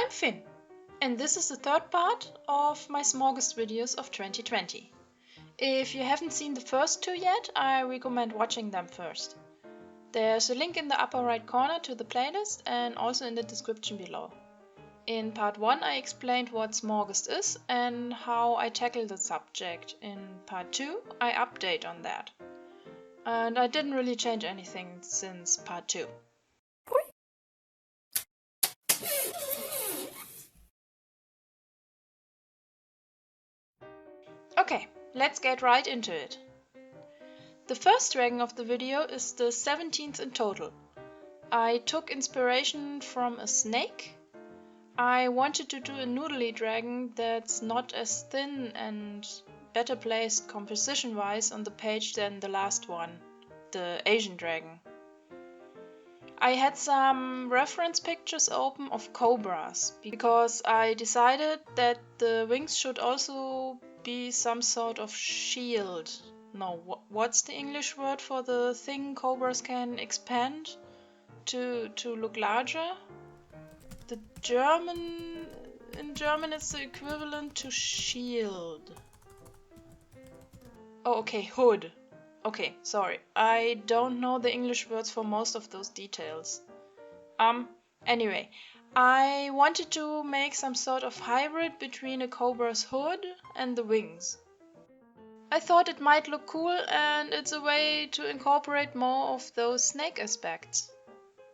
I'm Finn, and this is the third part of my SMAUGUST videos of 2020. If you haven't seen the first two yet, I recommend watching them first. There's a link in the upper right corner to the playlist and also in the description below. In part 1 I explained what SMAUGUST is and how I tackle the subject. In part 2 I update on that. And I didn't really change anything since part 2. Okay, let's get right into it. The first dragon of the video is the 17th in total. I took inspiration from a snake. I wanted to do a noodly dragon that's not as thin and better placed composition-wise on the page than the last one, the Asian dragon. I had some reference pictures open of cobras because I decided that the wings should also be some sort of shield. No, what's the English word for the thing cobras can expand to look larger? In German it's the equivalent to shield. Oh, okay, hood. Okay, sorry. I don't know the English words for most of those details. Anyway, I wanted to make some sort of hybrid between a cobra's hood and the wings. I thought it might look cool and it's a way to incorporate more of those snake aspects.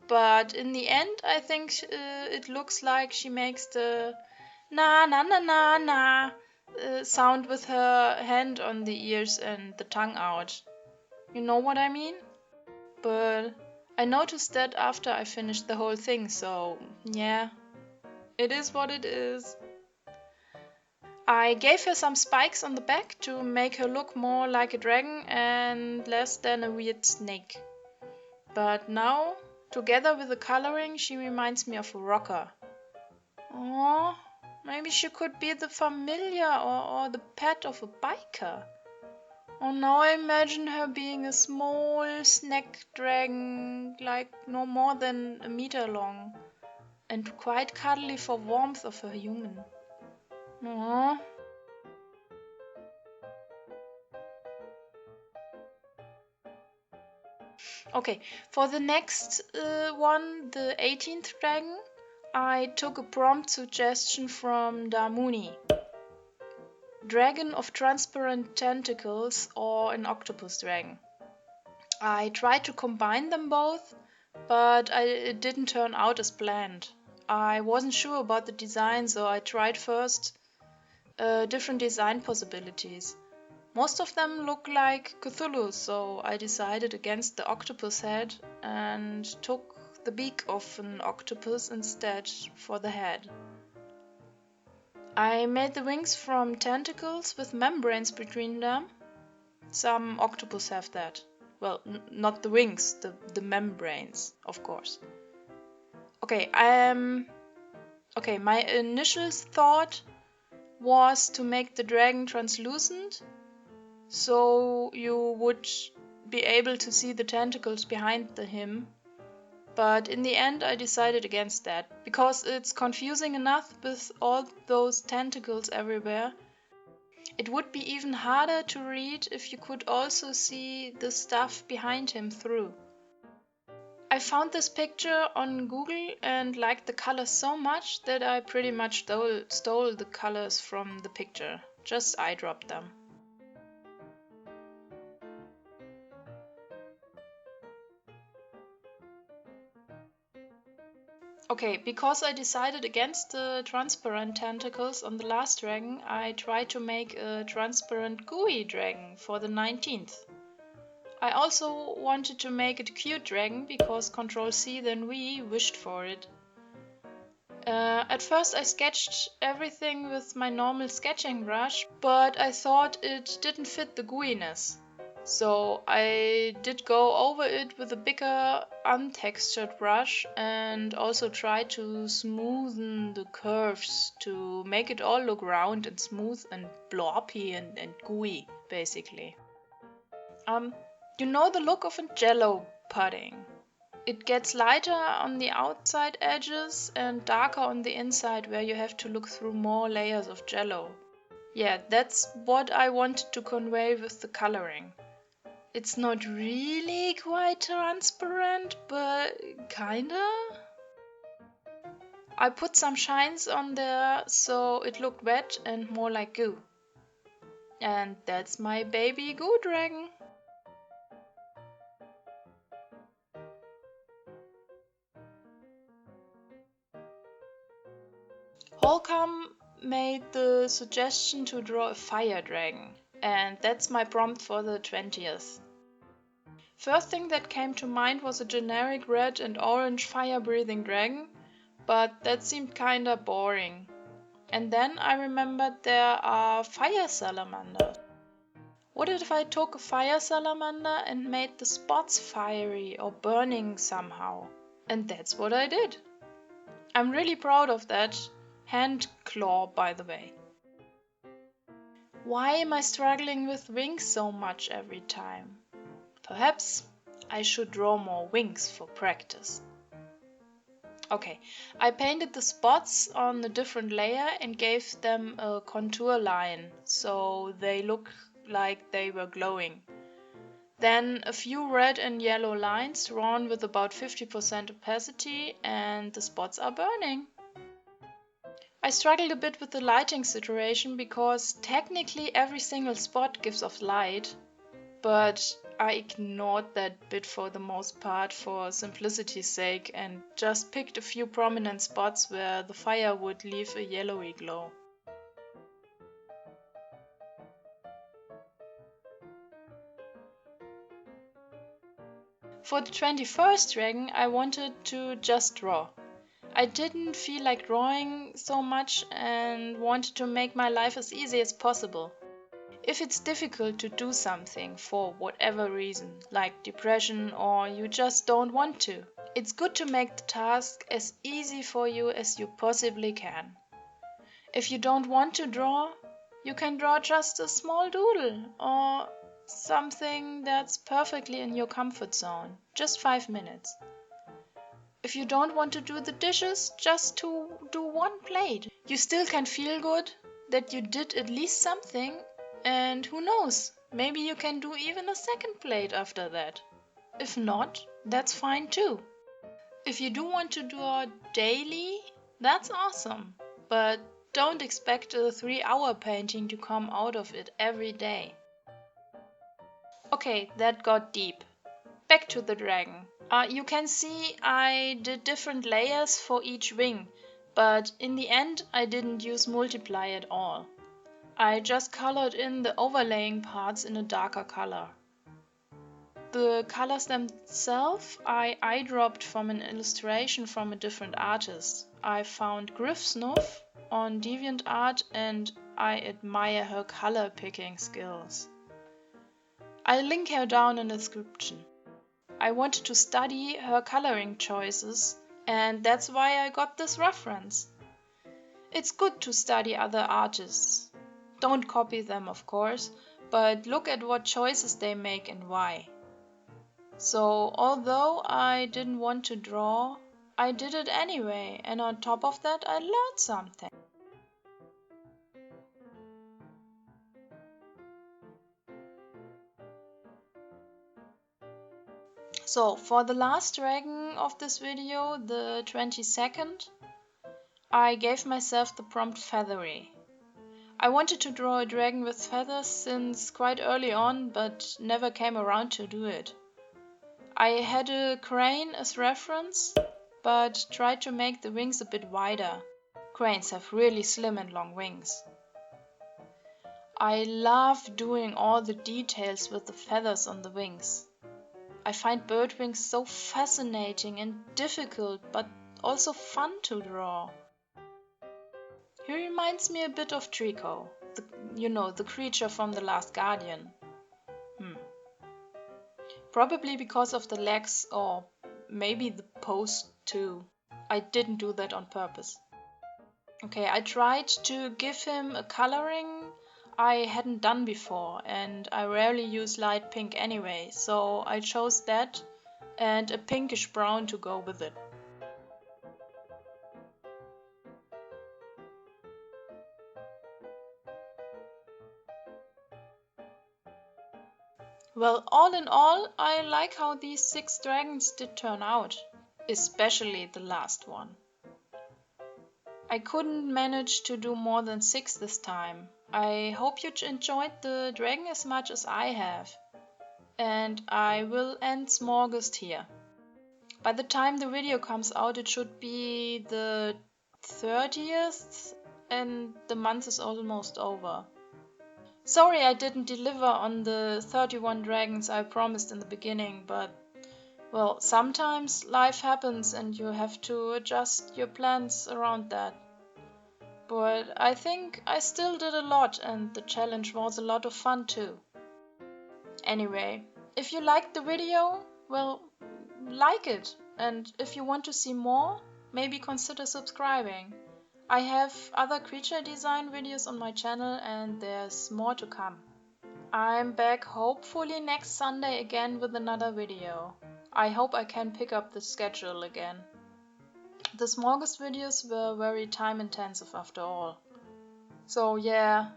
But in the end, I think it looks like she makes the na na na na na sound with her hand on the ears and the tongue out. You know what I mean? But I noticed that after I finished the whole thing, so yeah, it is what it is. I gave her some spikes on the back to make her look more like a dragon and less than a weird snake. But now, together with the coloring, she reminds me of a rocker. Oh, maybe she could be the familiar or the pet of a biker. Oh, now I imagine her being a small snack dragon, like no more than a meter long, and quite cuddly for warmth of a human. Oh. Okay, for the next one, the 18th dragon, I took a prompt suggestion from Damuni. Dragon of transparent tentacles or an octopus dragon. I tried to combine them both, but it didn't turn out as planned. I wasn't sure about the design, so I tried first different design possibilities. Most of them look like Cthulhu, so I decided against the octopus head and took the beak of an octopus instead for the head. I made the wings from tentacles with membranes between them. Some octopus have that. Well, not the wings, the membranes, of course. Okay, my initial thought was to make the dragon translucent, so you would be able to see the tentacles behind him. But in the end I decided against that, because it's confusing enough with all those tentacles everywhere. It would be even harder to read if you could also see the stuff behind him through. I found this picture on Google and liked the colors so much that I pretty much stole the colors from the picture, just eyedropped them. Okay, because I decided against the transparent tentacles on the last dragon, I tried to make a transparent Gooey dragon for the 19th. I also wanted to make it a cute dragon because Ctrl+C then V wished for it. At first I sketched everything with my normal sketching brush, but I thought it didn't fit the gooiness. So I did go over it with a bigger untextured brush and also tried to smoothen the curves to make it all look round and smooth and blobby and gooey, basically. You know the look of a jello pudding. It gets lighter on the outside edges and darker on the inside where you have to look through more layers of jello. Yeah, that's what I wanted to convey with the coloring. It's not really quite transparent, but kinda. I put some shines on there so it looked wet and more like goo. And that's my baby goo dragon. Holcomb made the suggestion to draw a fire dragon, and that's my prompt for the 20th. First thing that came to mind was a generic red and orange fire-breathing dragon, but that seemed kinda boring. And then I remembered there are fire salamanders. What if I took a fire salamander and made the spots fiery or burning somehow? And that's what I did. I'm really proud of that hand claw, by the way. Why am I struggling with wings so much every time? Perhaps I should draw more wings for practice. Okay, I painted the spots on a different layer and gave them a contour line so they look like they were glowing. Then a few red and yellow lines drawn with about 50% opacity and the spots are burning. I struggled a bit with the lighting situation because technically every single spot gives off light, but I ignored that bit for the most part for simplicity's sake and just picked a few prominent spots where the fire would leave a yellowy glow. For the 21st dragon, I wanted to just draw. I didn't feel like drawing so much and wanted to make my life as easy as possible. If it's difficult to do something for whatever reason, like depression or you just don't want to, it's good to make the task as easy for you as you possibly can. If you don't want to draw, you can draw just a small doodle or something that's perfectly in your comfort zone, just 5 minutes. If you don't want to do the dishes, just to do one plate. You still can feel good that you did at least something. And who knows, maybe you can do even a second plate after that. If not, that's fine too. If you do want to draw daily, that's awesome. But don't expect a 3-hour painting to come out of it every day. Okay, that got deep. Back to the dragon. You can see I did different layers for each wing, but in the end I didn't use multiply at all. I just colored in the overlaying parts in a darker color. The colors themselves I eyedropped from an illustration from a different artist. I found Griff Snuff on DeviantArt and I admire her color picking skills. I'll link her down in the description. I wanted to study her coloring choices and that's why I got this reference. It's good to study other artists. Don't copy them, of course, but look at what choices they make and why. So, although I didn't want to draw, I did it anyway, and on top of that, I learned something. So, for the last dragon of this video, the 22nd, I gave myself the prompt feathery. I wanted to draw a dragon with feathers since quite early on, but never came around to do it. I had a crane as reference, but tried to make the wings a bit wider. Cranes have really slim and long wings. I love doing all the details with the feathers on the wings. I find bird wings so fascinating and difficult, but also fun to draw. He reminds me a bit of Trico, the creature from The Last Guardian. Probably because of the legs or maybe the pose too. I didn't do that on purpose. Okay, I tried to give him a coloring I hadn't done before and I rarely use light pink anyway, so I chose that and a pinkish brown to go with it. Well, all in all, I like how these 6 dragons did turn out, especially the last one. I couldn't manage to do more than 6 this time. I hope you enjoyed the dragon as much as I have. And I will end SMAUGUST here. By the time the video comes out, it should be the 30th and the month is almost over. Sorry I didn't deliver on the 31 dragons I promised in the beginning, but well, sometimes life happens and you have to adjust your plans around that. But I think I still did a lot and the challenge was a lot of fun too. Anyway, if you liked the video, well, like it. And if you want to see more, maybe consider subscribing. I have other creature design videos on my channel and there's more to come. I'm back hopefully next Sunday again with another video. I hope I can pick up the schedule again. The SMAUGUST videos were very time intensive after all. So yeah.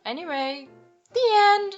Anyway, the end!